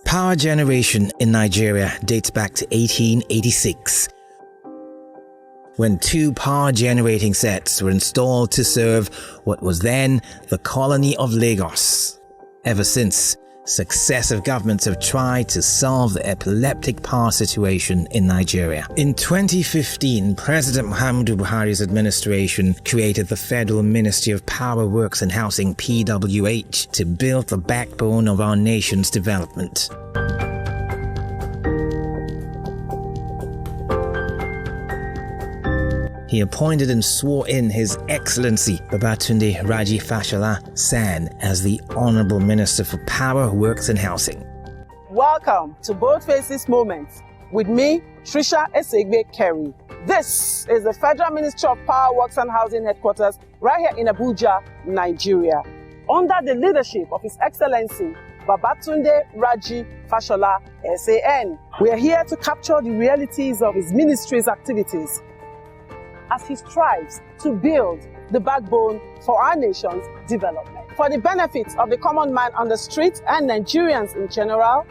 Power generation in Nigeria dates back to 1886, when 2 power generating sets were installed to serve what was then the colony of Lagos. Ever since, successive governments have tried to solve the epileptic power situation in Nigeria. In 2015, President Muhammadu Buhari's administration created the Federal Ministry of Power, Works and Housing (PWH) to build the backbone of our nation's development. He appointed and swore in His Excellency Babatunde Raji Fashola San as the Honourable Minister for Power, Works and Housing. Welcome to Boldfaces Moments with me, Tricia Eseigbe Kerry. This is the Federal Ministry of Power, Works and Housing headquarters right here in Abuja, Nigeria. Under the leadership of His Excellency Babatunde Raji Fashola SAN, we are here to capture the realities of his ministry's activities as he strives to build the backbone for our nation's development. For the benefit of the common man on the street and Nigerians in general,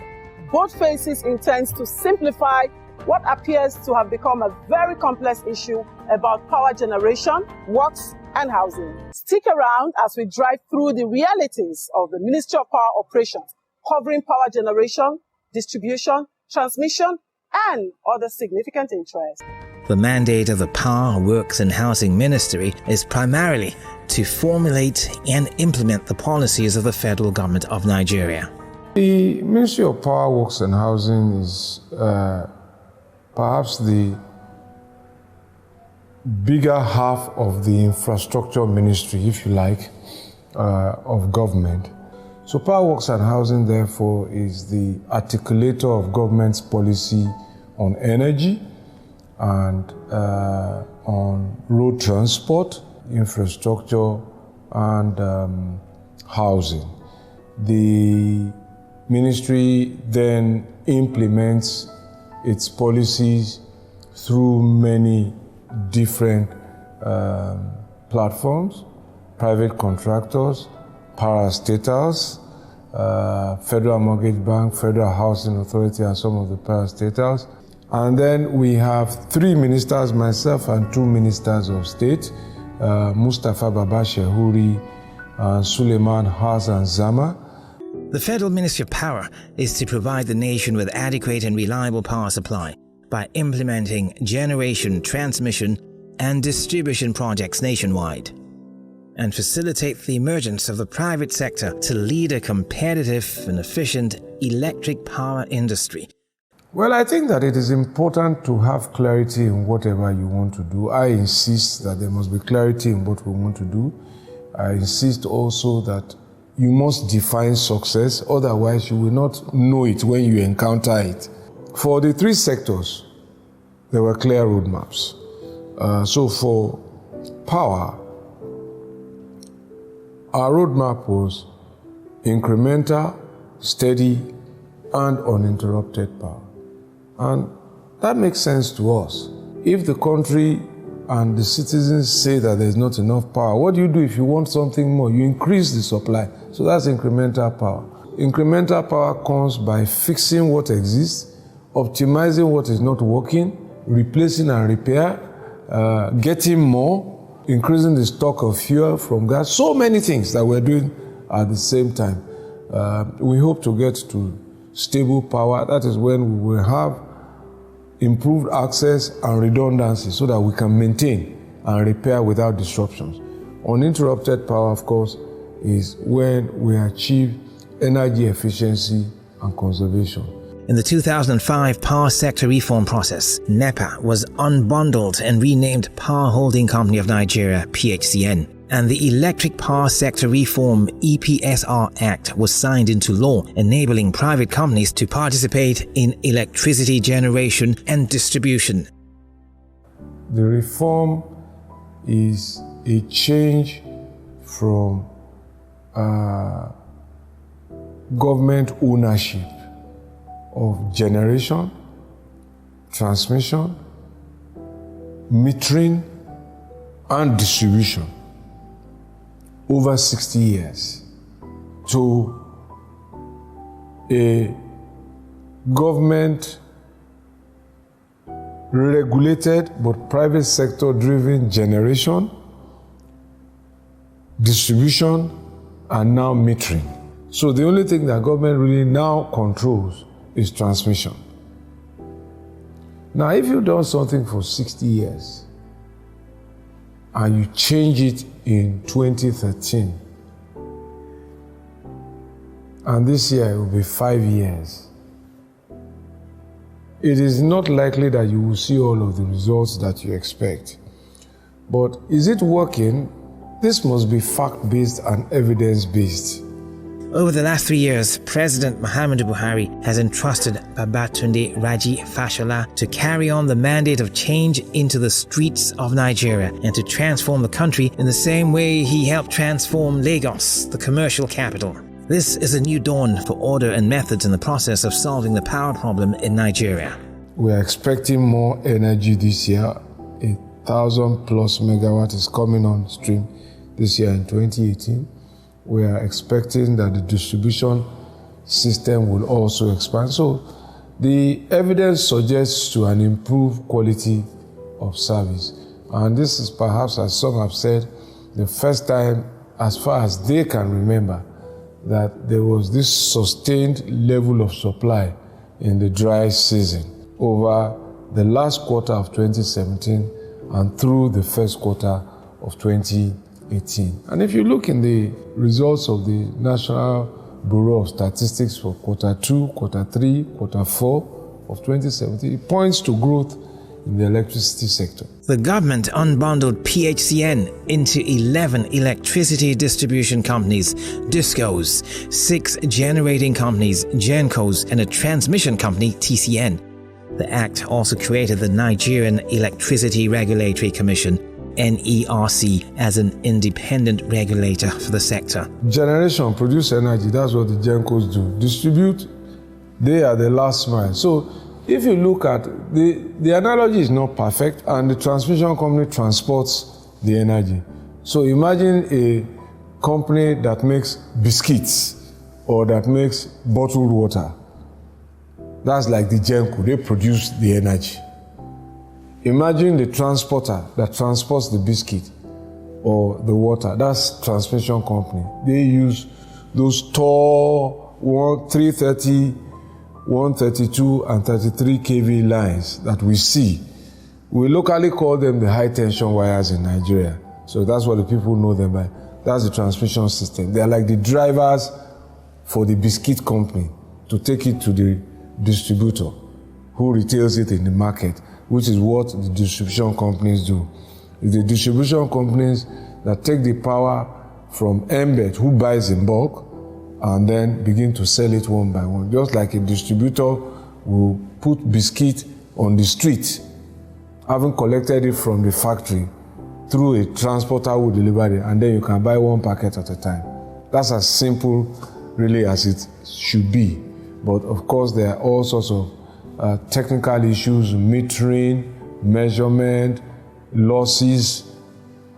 Boldfaces intends to simplify what appears to have become a very complex issue about power generation, works, and housing. Stick around as we drive through the realities of the Ministry of Power operations, covering power generation, distribution, transmission, and other significant interests. The mandate of the Power, Works and Housing Ministry is primarily to formulate and implement the policies of the federal government of Nigeria. The Ministry of Power, Works and Housing is perhaps the bigger half of the infrastructure ministry, if you like, of government. So Power, Works and Housing, therefore, is the articulator of government's policy on energy and on road transport, infrastructure, and housing. The ministry then implements its policies through many different platforms: private contractors, parastatals, Federal Mortgage Bank, Federal Housing Authority, and some of the parastatals. And then we have 3 ministers, myself and 2 ministers of state, Mustafa Baba Shehuri and Suleiman Hassan Zama. The Federal Ministry of Power is to provide the nation with adequate and reliable power supply by implementing generation, transmission, and distribution projects nationwide, and facilitate the emergence of the private sector to lead a competitive and efficient electric power industry. Well, I think that it is important to have clarity in whatever you want to do. I insist that there must be clarity in what we want to do. I insist also that you must define success, otherwise you will not know it when you encounter it. For the 3 sectors, there were clear roadmaps. So for power, our roadmap was incremental, steady, and uninterrupted power. And that makes sense to us. If the country and the citizens say that there's not enough power, what do you do if you want something more? You increase the supply. So that's incremental power. Incremental power comes by fixing what exists, optimizing what is not working, replacing and repair, getting more, increasing the stock of fuel from gas. So many things that we're doing at the same time. We hope to get to stable power. That is when we will have improved access and redundancy so that we can maintain and repair without disruptions. Uninterrupted power, of course, is when we achieve energy efficiency and conservation. In the 2005 power sector reform process, NEPA was unbundled and renamed Power Holding Company of Nigeria, PHCN. And the Electric Power Sector Reform EPSR Act was signed into law, enabling private companies to participate in electricity generation and distribution. The reform is a change from government ownership of generation, transmission, metering, and distribution over 60 years to a government regulated but private sector driven generation, distribution, and now metering. So the only thing that government really now controls is transmission. Now, if you've done something for 60 years and you change it in 2013, and this year it will be 5 years, it is not likely that you will see all of the results that you expect. But is it working? This must be fact-based and evidence-based. Over the last 3 years, President Muhammadu Buhari has entrusted Babatunde Raji Fashola to carry on the mandate of change into the streets of Nigeria and to transform the country in the same way he helped transform Lagos, the commercial capital. This is a new dawn for order and methods in the process of solving the power problem in Nigeria. We are expecting more energy this year. 1,000 plus megawatts is coming on stream this year in 2018. We are expecting that the distribution system will also expand. So the evidence suggests to an improved quality of service. And this is perhaps, as some have said, the first time, as far as they can remember, that there was this sustained level of supply in the dry season over the last quarter of 2017 and through the first quarter of 2018. And if you look in the results of the National Bureau of Statistics for quarter 2, quarter 3, quarter 4 of 2017, it points to growth in the electricity sector. The government unbundled PHCN into 11 electricity distribution companies, DISCOs, 6 generating companies, GENCOs, and a transmission company, TCN. The act also created the Nigerian Electricity Regulatory Commission, NERC, as an independent regulator for the sector. Generation, produce energy, that's what the GENCOs do. Distribute, they are the last mile. So if you look at, the analogy is not perfect, and the transmission company transports the energy. So imagine a company that makes biscuits or that makes bottled water. That's like the GENCO, they produce the energy. Imagine the transporter that transports the biscuit or the water. That's transmission company. They use those tall 330, 132 and 33 kV lines that we see. We locally call them the high tension wires in Nigeria. So that's what the people know them by. That's the transmission system. They are like the drivers for the biscuit company to take it to the distributor who retails it in the market, which is what the distribution companies do. It's the distribution companies that take the power from Embed, who buys in bulk, and then begin to sell it one by one. Just like a distributor will put biscuit on the street, having collected it from the factory, through a transporter who deliver it, and then you can buy one packet at a time. That's as simple, really, as it should be. But of course, there are all sorts of technical issues, metering, measurement, losses,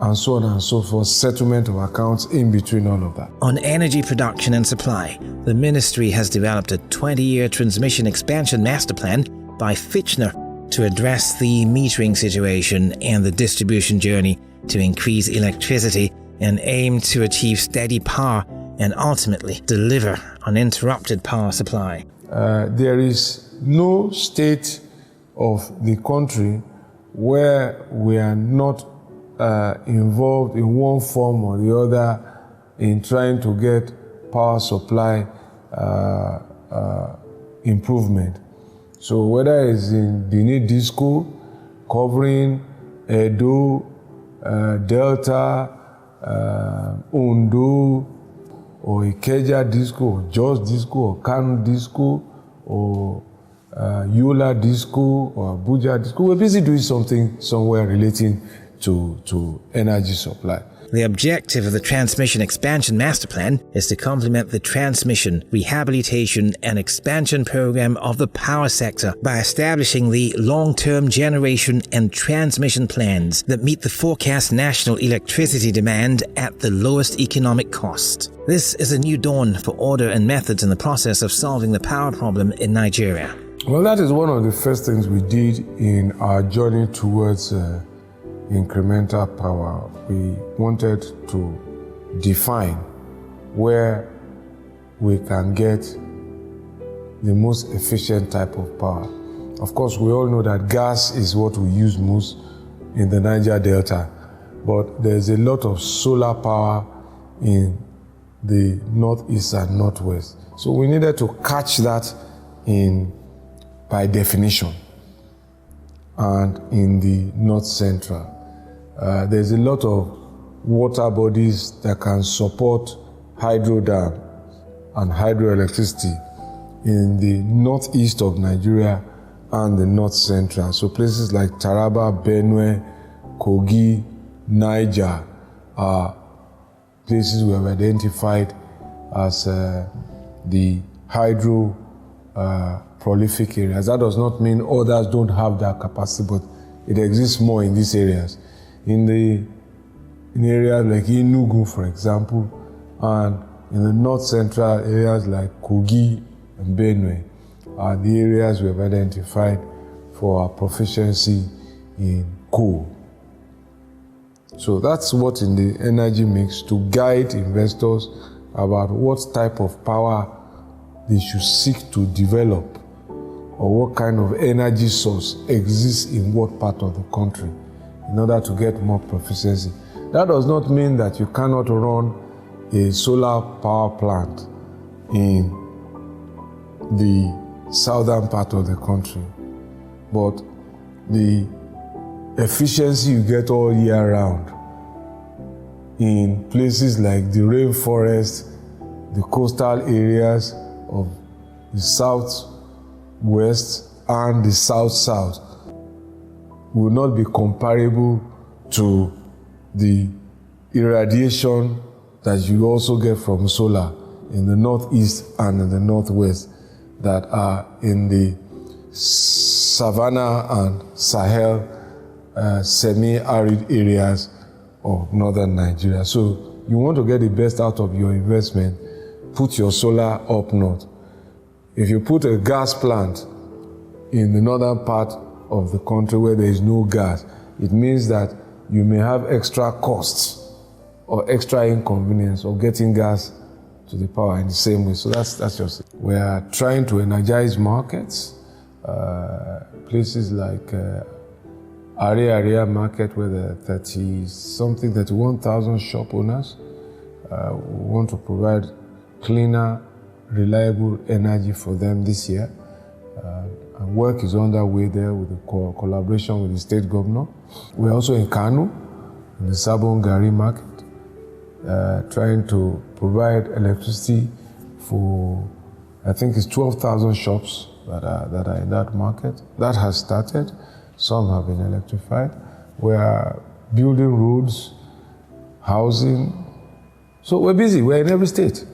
and so on and so forth, settlement of accounts in between all of that. On energy production and supply, the ministry has developed a 20-year transmission expansion master plan by Fitchner to address the metering situation and the distribution journey to increase electricity and aim to achieve steady power and ultimately deliver uninterrupted power supply. There is no state of the country where we are not involved in one form or the other in trying to get power supply improvement. So whether it's in Benin Disco, covering Edo, Delta, Ondo, or Ikeja Disco, or Jos Disco, or Kano Disco, or Yola Disco, or Abuja Disco, we're busy doing something somewhere relating to energy supply. The objective of the Transmission Expansion Master Plan is to complement the transmission, rehabilitation, and expansion program of the power sector by establishing the long-term generation and transmission plans that meet the forecast national electricity demand at the lowest economic cost. This is a new dawn for order and methods in the process of solving the power problem in Nigeria. Well, that is one of the first things we did in our journey towards incremental power. We wanted to define where we can get the most efficient type of power. Of course, we all know that gas is what we use most in the Niger Delta, but there's a lot of solar power in the northeast and northwest. So we needed to catch that by definition, and in the north central. There's a lot of water bodies that can support hydro dam and hydroelectricity in the northeast of Nigeria and the north central. So places like Taraba, Benue, Kogi, Niger are places we have identified as the hydro prolific areas. That does not mean others don't have that capacity, but it exists more in these areas. In areas like Enugu, for example, and in the north central areas like Kogi and Benue are the areas we have identified for our proficiency in coal. So that's what in the energy mix to guide investors about what type of power they should seek to develop, or what kind of energy source exists in what part of the country in order to get more proficiency. That does not mean that you cannot run a solar power plant in the southern part of the country, but the efficiency you get all year round in places like the rainforest, the coastal areas of the southwest and the south-south will not be comparable to the irradiation that you also get from solar in the northeast and in the northwest that are in the savanna and Sahel semi-arid areas of northern Nigeria. So you want to get the best out of your investment, put your solar up north. If you put a gas plant in the northern part of the country where there is no gas, it means that you may have extra costs or extra inconvenience of getting gas to the power in the same way. So that's just it. We are trying to energize markets, places like Area market where there are 31,000 shop owners. We want to provide cleaner, reliable energy for them this year. And work is underway there with the collaboration with the state governor. We're also in Kano, in the Sabon Gari market, trying to provide electricity for, I think it's 12,000 shops that are in that market. That has started. Some have been electrified. We are building roads, housing. So we're busy. We're in every state.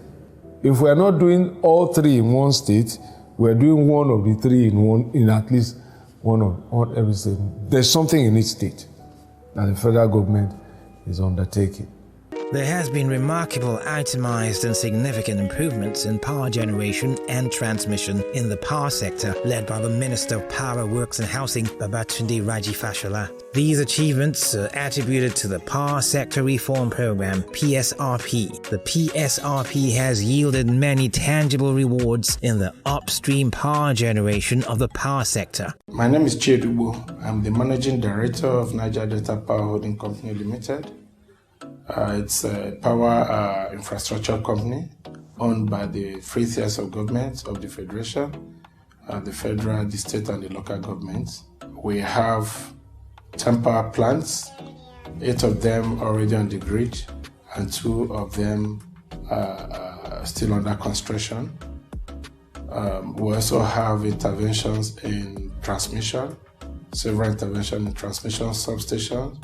If we're not doing all three in one state, we're doing one of the three in at least one of every state. There's something in each state that the federal government is undertaking. There has been remarkable itemized and significant improvements in power generation and transmission in the power sector led by the Minister of Power, Works and Housing, Babatunde Raji Fashola. These achievements are attributed to the Power Sector Reform Program, PSRP. The PSRP has yielded many tangible rewards in the upstream power generation of the power sector. My name is Chiedubo. I'm the Managing Director of Niger Delta Power Holding Company Limited. It's a power infrastructure company owned by the three tiers of government of the Federation, the federal, the state, and the local governments. We have 10 power plants, 8 of them already on the grid, and 2 of them still under construction. We also have interventions in transmission, several interventions in transmission substations,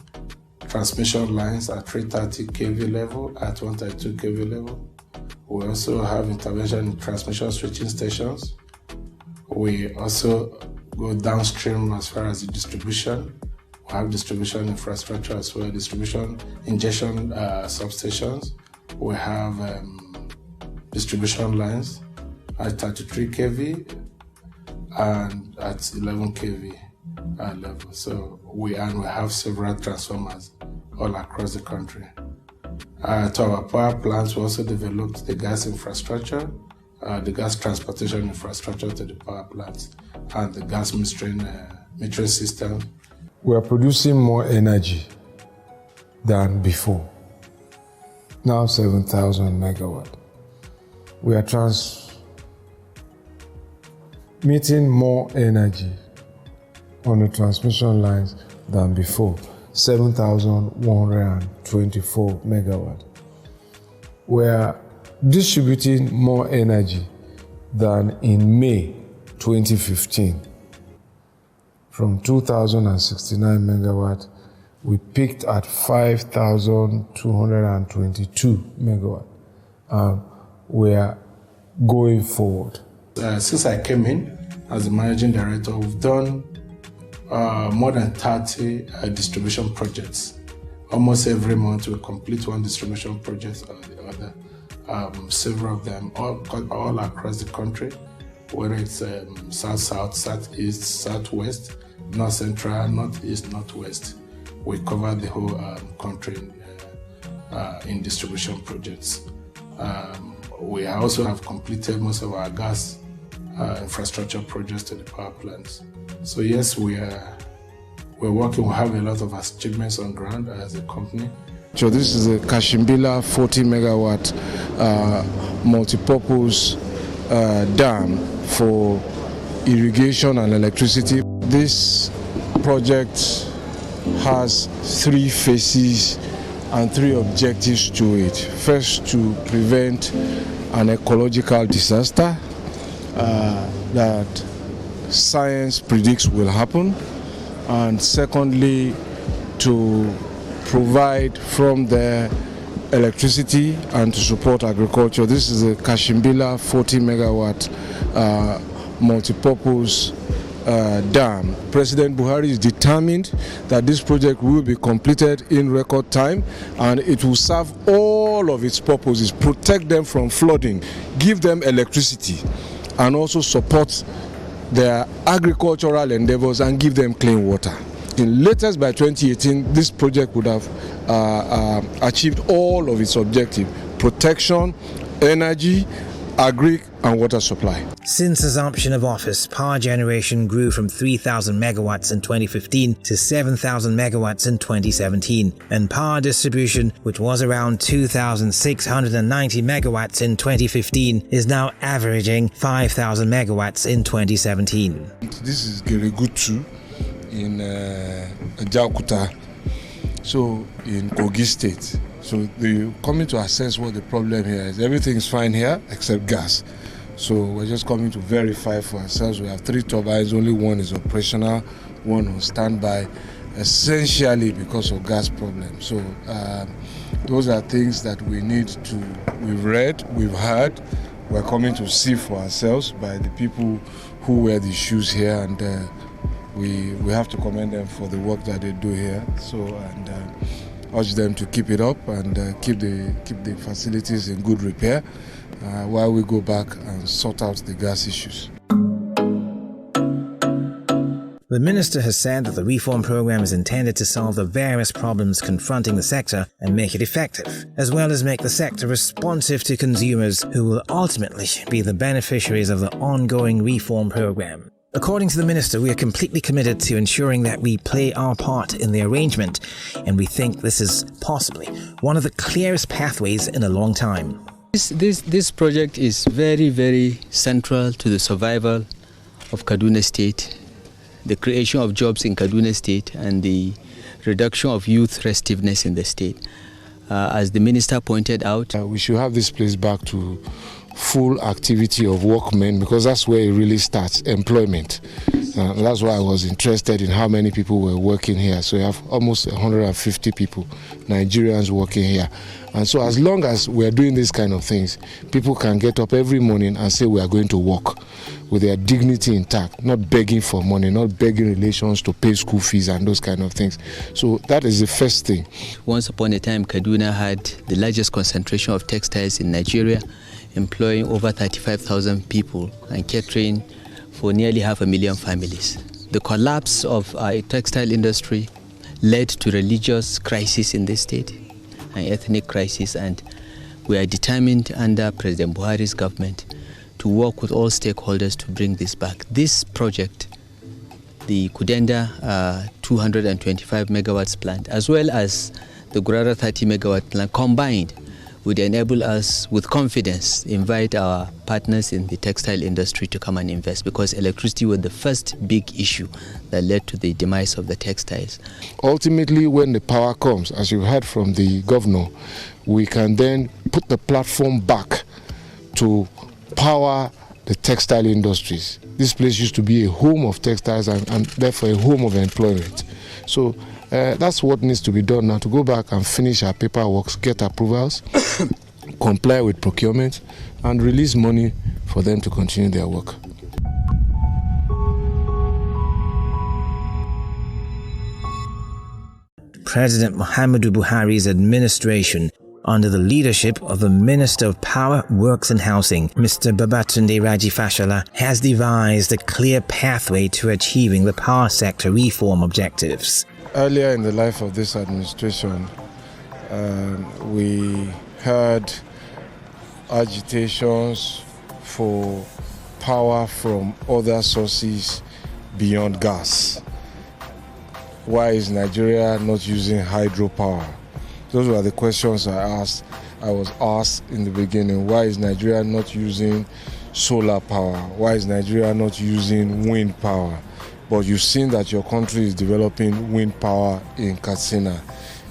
transmission lines at 330 kV level, at 132 kV level. We also have intervention in transmission switching stations. We also go downstream as far as the distribution. We have distribution infrastructure as well, distribution injection substations. We have distribution lines at 33 kV and at 11 kV level. So we have several transformers all across the country. To our power plants, we also developed the gas infrastructure, the gas transportation infrastructure to the power plants, and the gas metering system. We are producing more energy than before. Now 7,000 megawatt. We are transmitting more energy on the transmission lines than before. 7,124 megawatt. We are distributing more energy than in May 2015. From 2,069 megawatt, we peaked at 5,222 megawatt. We are going forward. Since I came in as the managing director, we've done more than 30 distribution projects. Almost every month we complete one distribution project or the other. Several of them all across the country, whether it's south, southeast, southwest, north central, northeast, northwest. We cover the whole country in distribution projects. We also have completed most of our gas infrastructure projects to the power plants. So yes, we're working. We have a lot of achievements on ground as a company. So this is a Kashimbila 40 megawatt multi-purpose dam for irrigation and electricity. This project has 3 phases and 3 objectives to it. First, to prevent an ecological disaster that science predicts will happen, and secondly, to provide from their electricity and to support agriculture. This is a Kashimbila 40 megawatt multi-purpose dam. President Buhari is determined that this project will be completed in record time, and it will serve all of its purposes: protect them from flooding, give them electricity, and also support their agricultural endeavors and give them clean water. In latest by 2018, this project would have achieved all of its objectives: protection, energy, agri and water supply. Since assumption of office, power generation grew from 3,000 megawatts in 2015 to 7,000 megawatts in 2017, and power distribution, which was around 2,690 megawatts in 2015, is now averaging 5,000 megawatts in 2017. This is very good too in Jaukuta, so in Kogi State. So they're coming to assess what the problem here is. Everything is fine here except gas. So we're just coming to verify for ourselves. We have 3 turbines, only one is operational, one on standby, essentially because of gas problems. So those are things that we've read, we've heard, we're coming to see for ourselves by the people who wear the shoes here, and we have to commend them for the work that they do here. So, and urge them to keep it up and keep the facilities in good repair while we go back and sort out the gas issues. The minister has said that the reform program is intended to solve the various problems confronting the sector and make it effective, as well as make the sector responsive to consumers who will ultimately be the beneficiaries of the ongoing reform program. According to the minister, we are completely committed to ensuring that we play our part in the arrangement, and we think this is possibly one of the clearest pathways in a long time. This project is very, very central to the survival of Kaduna State, the creation of jobs in Kaduna State, and the reduction of youth restiveness in the state. As the minister pointed out, we should have this place back to full activity of workmen, because that's where it really starts, employment. That's why I was interested in how many people were working here. So you have almost 150 people, Nigerians working here. And so as long as we're doing these kind of things, people can get up every morning and say we are going to work with their dignity intact, not begging for money, not begging relations to pay school fees and those kind of things. So that is the first thing. Once upon a time, Kaduna had the largest concentration of textiles in Nigeria, employing over 35,000 people and catering for nearly 500,000 families. The collapse of our textile industry led to religious crisis in this state, an ethnic crisis, and we are determined under President Buhari's government to work with all stakeholders to bring this back. This project, the Kudenda 225 megawatts plant, as well as the Gurara 30 megawatt plant combined, would enable us with confidence invite our partners in the textile industry to come and invest, because electricity was the first big issue that led to the demise of the textiles. Ultimately, when the power comes, as you heard from the governor, we can then put the platform back to power the textile industries. This place used to be a home of textiles and therefore a home of employment. So that's what needs to be done now, to go back and finish our paperwork, get approvals, comply with procurement, and release money for them to continue their work. President Muhammadu Buhari's administration, under the leadership of the Minister of Power, Works and Housing, Mr. Babatunde Raji Fashola, has devised a clear pathway to achieving the power sector reform objectives. Earlier in the life of this administration, we heard agitations for power from other sources beyond gas. Why is Nigeria not using hydropower? Those were the questions I was asked in the beginning. Why is Nigeria not using solar power? Why is Nigeria not using wind power? But you've seen that your country is developing wind power in Katsina,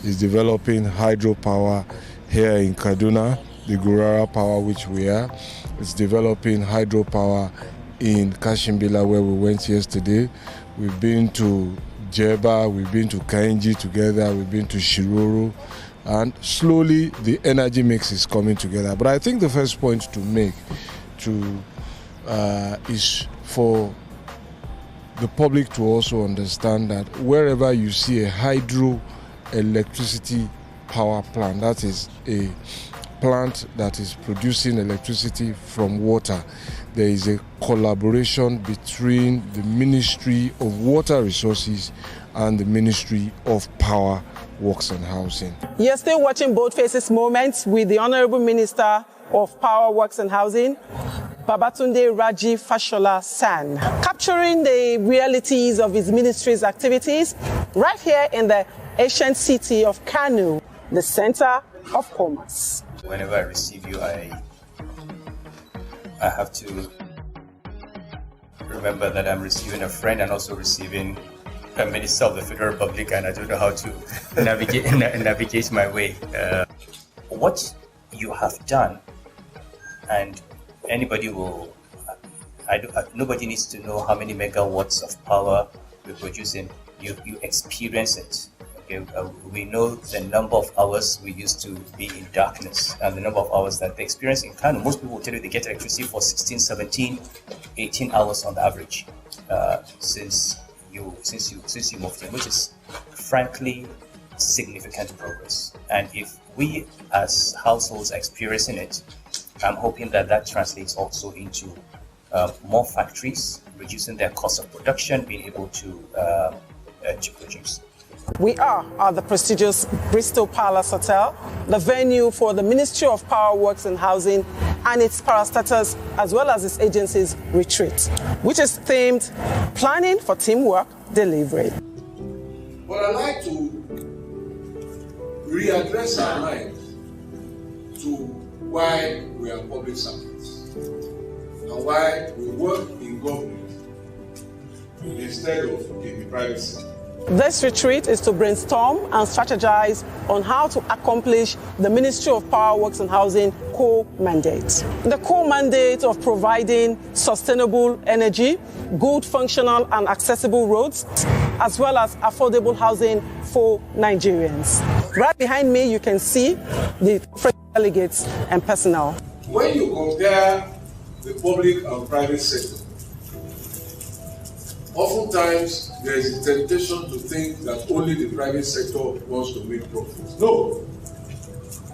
is developing hydropower here in Kaduna, the Gurara power which we are. It's developing hydropower in Kashimbila where we went yesterday. We've been to Jeba, we've been to Kainji together, we've been to Shiroro, and slowly the energy mix is coming together. But I think the first point to make is for the public to also understand that wherever you see a hydroelectricity power plant, that is a plant that is producing electricity from water, there is a collaboration between the Ministry of Water Resources and the Ministry of Power, Works and Housing. You're still watching Boldfaces Moments with the Honorable Minister of Power, Works and Housing, Babatunde Raji Fashola San, capturing the realities of his ministry's activities right here in the ancient city of Kano, the center of commerce. Whenever I receive you, I have to remember that I'm receiving a friend and also receiving a Minister of the Federal Republic, and I don't know how to navigate my way. What you have done, and anybody will, nobody needs to know how many megawatts of power we're producing. You experience it. Okay? We know the number of hours we used to be in darkness and the number of hours that they experience in Kano. Most people will tell you they get electricity for 16, 17, 18 hours on the average since you moved in, which is frankly significant progress. And if we as households are experiencing it, I'm hoping that translates also into more factories, reducing their cost of production, being able to produce. We are at the prestigious Bristol Palace Hotel, the venue for the Ministry of Power, Works and Housing and its parastatals, as well as its agencies' retreat, which is themed Planning for Teamwork Delivery. But I'd like to readdress our mind to why we are public servants and why we work in government instead of in the private sector. This retreat is to brainstorm and strategize on how to accomplish the Ministry of Power, Works and Housing core mandate. The core mandate of providing sustainable energy, good functional and accessible roads, as well as affordable housing for Nigerians. Right behind me, you can see the delegates and personnel. When you compare the public and private sector, oftentimes there is a temptation to think that only the private sector wants to make profits. No.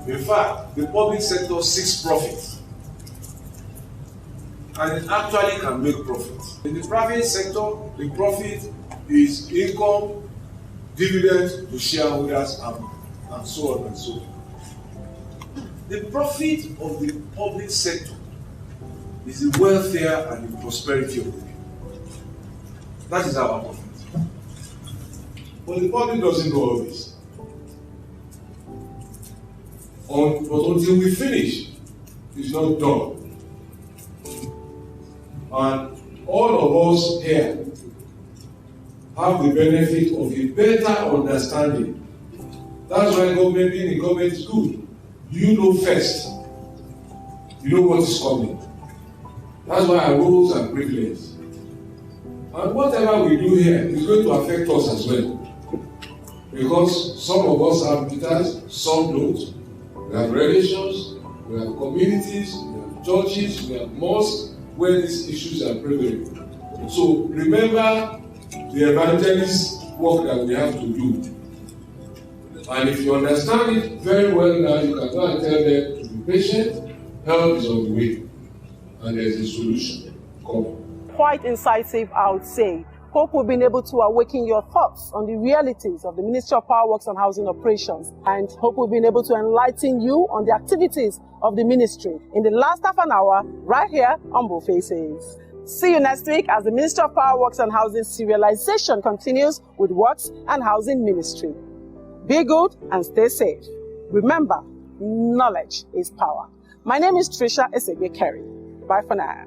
In fact, the public sector seeks profit. And it actually can make profit. In the private sector, the profit is income, dividends to shareholders, and so on and so on. The profit of the public sector is the welfare and the prosperity of the people. That is our profit. But the public doesn't know all this. But until we finish, it's not done. And all of us here have the benefit of a better understanding. That's why government, being in government, is good. You know first. You know what is coming. That's why our rules are privileged. And whatever we do here is going to affect us as well. Because some of us have meters, some don't. We have relations, we have communities, we have churches, we have mosques where these issues are prevalent. So remember the evangelist work that we have to do. And if you understand it very well now, you can go and tell them to be patient, help is on the way, and there's a solution coming. Quite incisive, I would say. Hope we've been able to awaken your thoughts on the realities of the Ministry of Power, Works and Housing operations, and hope we've been able to enlighten you on the activities of the ministry in the last half an hour right here on Boldfaces. See you next week as the Ministry of Power, Works and Housing serialization continues with Works and Housing Ministry. Be good and stay safe. Remember, knowledge is power. My name is Tricia Eseigbe Kerry. Bye for now.